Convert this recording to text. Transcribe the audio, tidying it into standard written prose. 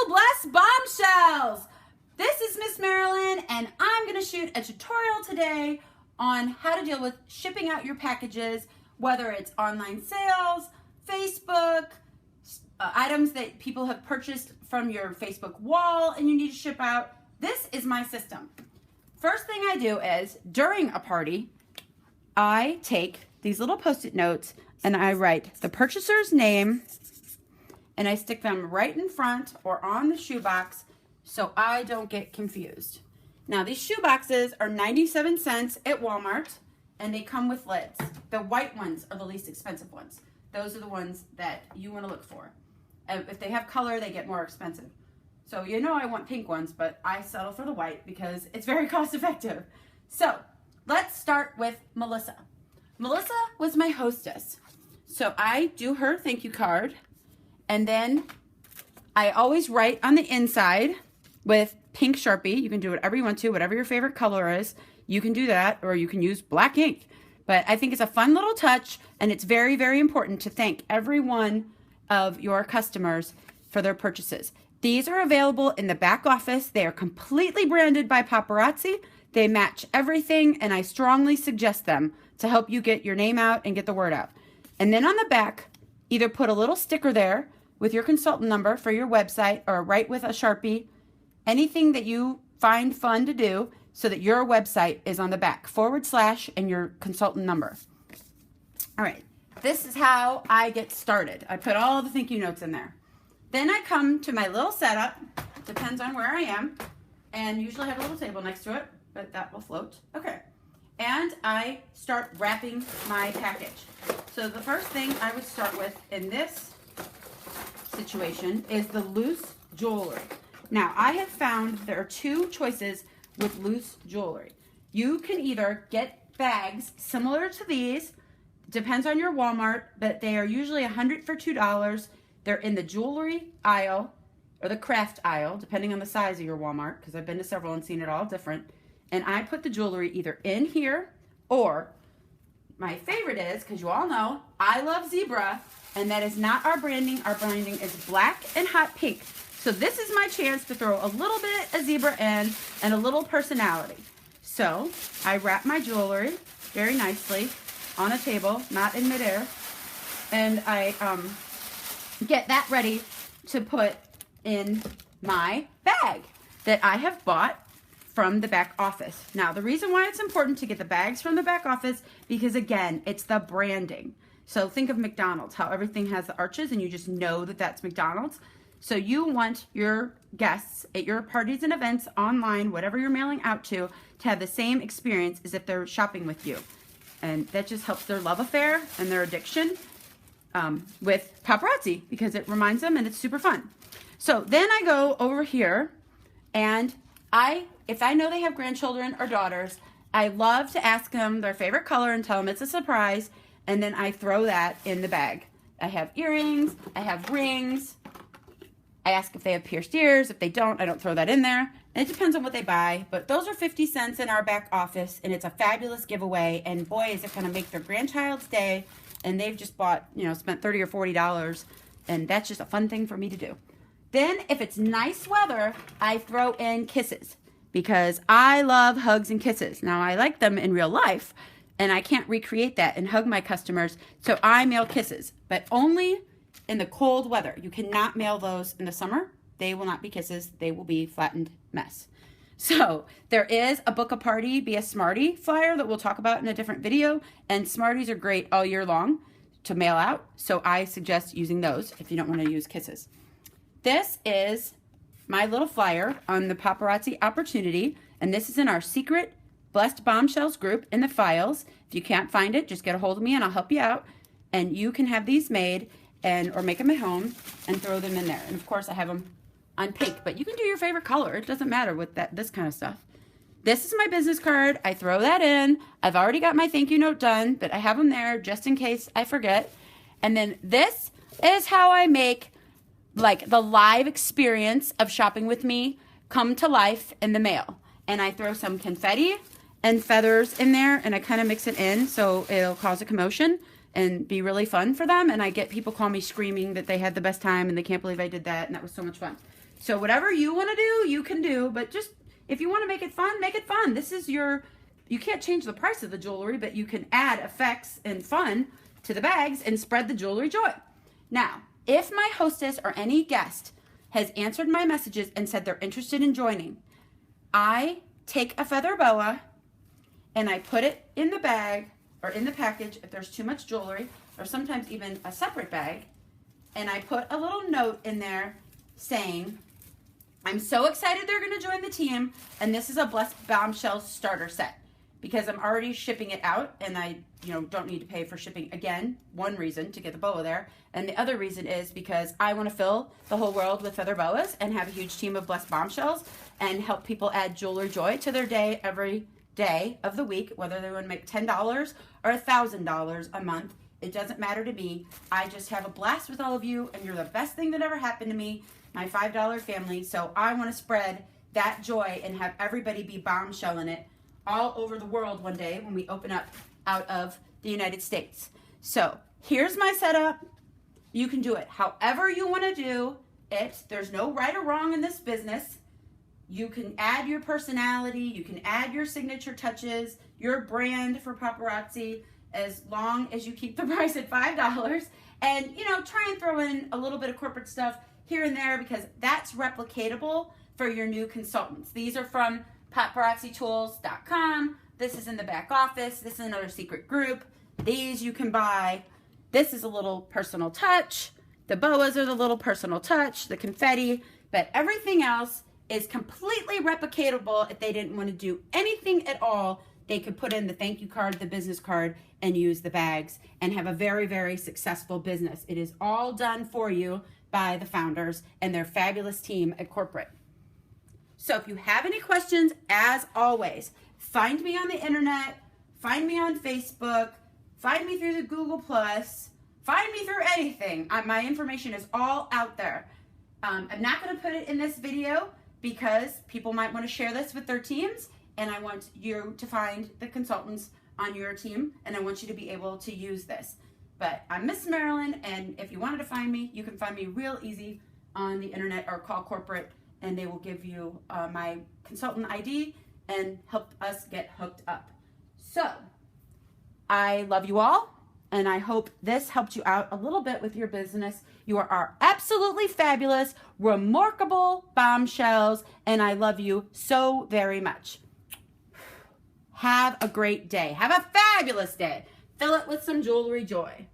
Blessed Bombshells! This is Miss Marilyn, and I'm going to shoot a tutorial today on how to deal with shipping out your packages, whether it's online sales, Facebook, items that people have purchased from your Facebook wall and you need to ship out. This is my system. First thing I do is, during a party, I take these little Post-it notes and I write the purchaser's name and I stick them right in front or on the shoebox so I don't get confused. Now, these shoe boxes are 97 cents at Walmart and they come with lids. The white ones are the least expensive ones. Those are the ones that you want to look for. If they have color, they get more expensive. So you know I want pink ones, but I settle for the white because it's very cost effective. So let's start with Melissa. Melissa was my hostess. So I do her thank you card, and then I always write on the inside with pink Sharpie. You can do whatever you want to, whatever your favorite color is. You can do that, or you can use black ink. But I think it's a fun little touch, and it's very, very important to thank every one of your customers for their purchases. These are available in the back office. They are completely branded by Paparazzi. They match everything, and I strongly suggest them to help you get your name out and get the word out. And then on the back, either put a little sticker there with your consultant number for your website, or write with a Sharpie anything that you find fun to do so that your website is on the back, / and your consultant number. All right, this is how I get started. I put all the thank you notes in there. Then I come to my little setup, depends on where I am, and usually I have a little table next to it, but that will float. Okay, and I start wrapping my package. So the first thing I would start with in this situation is the loose jewelry. Now, I have found there are two choices with loose jewelry. You can either get bags similar to these, depends on your Walmart, but they are usually $100 for $2. They're in the jewelry aisle or the craft aisle, depending on the size of your Walmart, because I've been to several and seen it all different. And I put the jewelry either in here, or my favorite is, because you all know, I love zebra, and that is not our branding. Our branding is black and hot pink. So this is my chance to throw a little bit of zebra in and a little personality. So I wrap my jewelry very nicely on a table, not in midair, and I get that ready to put in my bag that I have bought from the back office. Now, the reason why it's important to get the bags from the back office, because again, it's the branding. So think of McDonald's, how everything has the arches and you just know that that's McDonald's. So you want your guests at your parties and events, online, whatever you're mailing out to have the same experience as if they're shopping with you. And that just helps their love affair and their addiction with Paparazzi, because it reminds them and it's super fun. So then I go over here, and if I know they have grandchildren or daughters, I love to ask them their favorite color and tell them it's a surprise, and then I throw that in the bag. I have earrings, I have rings, I ask if they have pierced ears. If they don't, I don't throw that in there. And it depends on what they buy, but those are 50 cents in our back office, and it's a fabulous giveaway, and boy, is it going to make their grandchild's day, and they've just bought, spent $30 or $40, and that's just a fun thing for me to do. Then, if it's nice weather, I throw in kisses, because I love hugs and kisses. Now, I like them in real life, and I can't recreate that and hug my customers, so I mail kisses, but only in the cold weather. You cannot mail those in the summer. They will not be kisses. They will be flattened mess. So there is a Book a Party, Be a Smarty flyer that we'll talk about in a different video, and Smarties are great all year long to mail out, so I suggest using those if you don't want to use kisses. This is my little flyer on the Paparazzi Opportunity, and this is in our secret Blessed Bombshells group in the files. If you can't find it, just get a hold of me and I'll help you out, and you can have these made or make them at home and throw them in there. And of course I have them on pink, but you can do your favorite color. It doesn't matter with this kind of stuff. This is my business card. I throw that in. I've already got my thank you note done, but I have them there just in case I forget. And then this is how I make like the live experience of shopping with me come to life in the mail. And I throw some confetti and feathers in there, and I kind of mix it in so it'll cause a commotion and be really fun for them. And I get people call me screaming that they had the best time and they can't believe I did that, and that was so much fun. So whatever you want to do, you can do, but just if you want to make it fun, make it fun. This is you can't change the price of the jewelry, but you can add effects and fun to the bags and spread the jewelry joy. Now, if my hostess or any guest has answered my messages and said they're interested in joining, I take a feather boa and I put it in the bag or in the package if there's too much jewelry, or sometimes even a separate bag, and I put a little note in there saying, I'm so excited they're going to join the team, and this is a Blessed Bombshell starter set, because I'm already shipping it out, and I don't need to pay for shipping again. One reason to get the boa there, and the other reason is because I want to fill the whole world with feather boas and have a huge team of Blessed Bombshells and help people add jewelry joy to their day every day of the week, whether they want to make $10 or $1,000 a month. It doesn't matter to me. I just have a blast with all of you, and you're the best thing that ever happened to me, my $5 family. So I want to spread that joy and have everybody be bombshelling it all over the world one day when we open up out of the United States. So here's my setup. You can do it however you want to do it. There's no right or wrong in this business. You can add your personality. You can add your signature touches, your brand for Paparazzi, as long as you keep the price at $5. And, try and throw in a little bit of corporate stuff here and there, because that's replicatable for your new consultants. These are from paparazzitools.com. This is in the back office. This is another secret group. These you can buy. This is a little personal touch. The boas are the little personal touch, the confetti, but everything else is completely replicatable. If they didn't want to do anything at all, they could put in the thank you card, the business card, and use the bags and have a very, very successful business. It is all done for you by the founders and their fabulous team at corporate. So if you have any questions, as always, find me on the internet, find me on Facebook, find me through the Google+, find me through anything. My information is all out there. I'm not going to put it in this video because people might want to share this with their teams, and I want you to find the consultants on your team, and I want you to be able to use this. But I'm Miss Marilyn, and if you wanted to find me, you can find me real easy on the internet or call corporate, and they will give you my consultant ID and help us get hooked up. So I love you all, and I hope this helped you out a little bit with your business. You are absolutely fabulous, remarkable bombshells, and I love you so very much. Have a great day. Have a fabulous day. Fill it with some jewelry joy.